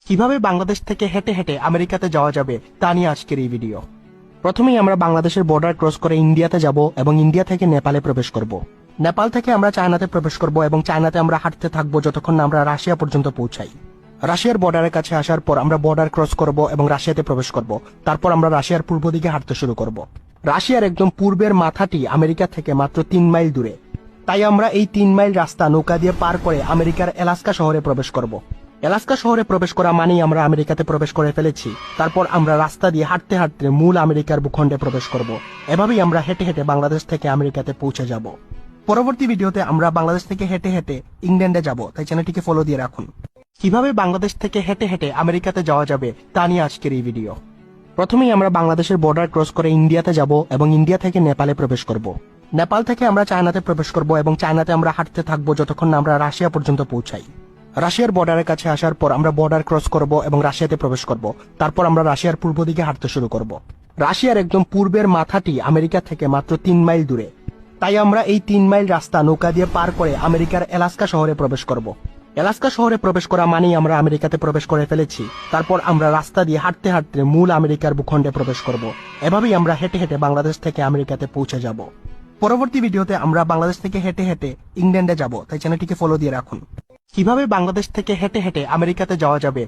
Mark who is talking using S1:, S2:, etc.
S1: কিভাবে বাংলাদেশ থেকে হেঁটে হেঁটে আমেরিকাতে যাওয়া যাবে তা নিয়ে আজকের এই ভিডিও। প্রথমেই আমরা বাংলাদেশের বর্ডার ক্রস করে ইন্ডিয়াতে যাব এবং ইন্ডিয়া থেকে নেপালে প্রবেশ করব। নেপাল থেকে আমরা চায়নাতে প্রবেশ করব এবং চায়নাতে আমরা হাঁটতে থাকবো যতক্ষণ না আমরা রাশিয়া পর্যন্ত পৌঁছাই। রাশিয়ার বর্ডারের কাছে আসার পর আমরা বর্ডার ক্রস করব এবং রাশিয়াতে প্রবেশ করব। তারপর আমরা রাশিয়ার পূর্ব দিকে হাঁটতে শুরু করব। রাশিয়ার একদম পূর্বের মাথাটি আমেরিকা থেকে মাত্র 3 মাইল দূরে। তাই আমরা এই 3 মাইল রাস্তা নৌকা দিয়ে পার করে আমেরিকার এলাস্কা শহরে প্রবেশ করব। এলাস্কা শহরে প্রবেশ করা মানেই আমরা আমেরিকাতে প্রবেশ করে ফেলেছি। তারপর আমরা রাস্তা দিয়ে হাঁটতে হাঁটতে মূল আমেরিকার ভূখণ্ডে প্রবেশ করব। এভাবেই আমরা হেঁটে হেঁটে বাংলাদেশ থেকে আমেরিকাতে পৌঁছে যাব। পরবর্তী ভিডিওতে আমরা বাংলাদেশ থেকে হেঁটে হেঁটে ইংল্যান্ডে যাব, তাই চ্যানেলটিকে ফলো দিয়ে রাখুন। কিভাবে বাংলাদেশ থেকে হেঁটে হেঁটে আমেরিকাতে যাওয়া যাবে তা নিয়ে আজকের এই ভিডিও। প্রথমেই আমরা বাংলাদেশের বর্ডার ক্রস করে ইন্ডিয়াতে যাব এবং ইন্ডিয়া থেকে নেপালে প্রবেশ করব। নেপাল থেকে আমরা চায়নাতে প্রবেশ করব এবং চায়নাতে আমরা হাঁটতে থাকবো যতক্ষণ না আমরা রাশিয়া পর্যন্ত পৌঁছাই। রাশিয়ার বর্ডারের কাছে আসার পর আমরা বর্ডার ক্রস করব এবং রাশিয়াতে প্রবেশ করব। তারপর আমরা রাশিয়ার পূর্ব দিকে হাঁটতে শুরু করব। রাশিয়ার একদম পূর্বের মাথাটি আমেরিকা থেকে মাত্র 3 মাইল দূরে। তাই আমরা এই 3 মাইল রাস্তা নৌকা দিয়ে পার করে আমেরিকার এলাস্কা শহরে প্রবেশ করব। এলাস্কা শহরে প্রবেশ করা মানেই আমরা আমেরিকাতে প্রবেশ করে ফেলেছি। তারপর আমরা রাস্তা দিয়ে হাঁটতে হাঁটতে মূল আমেরিকার ভূখণ্ডে প্রবেশ করব। এভাবেই আমরা হেঁটে হেঁটে বাংলাদেশ থেকে আমেরিকাতে পৌঁছে যাব। পরবর্তী ভিডিওতে আমরা বাংলাদেশ থেকে হেঁটে হেঁটে ইংল্যান্ডে যাব, তাই চ্যানেলটিকে ফলো দিয়ে রাখুন। কিভাবে বাংলাদেশ থেকে হেঁটে হেঁটে আমেরিকাতে যাওয়া যাবে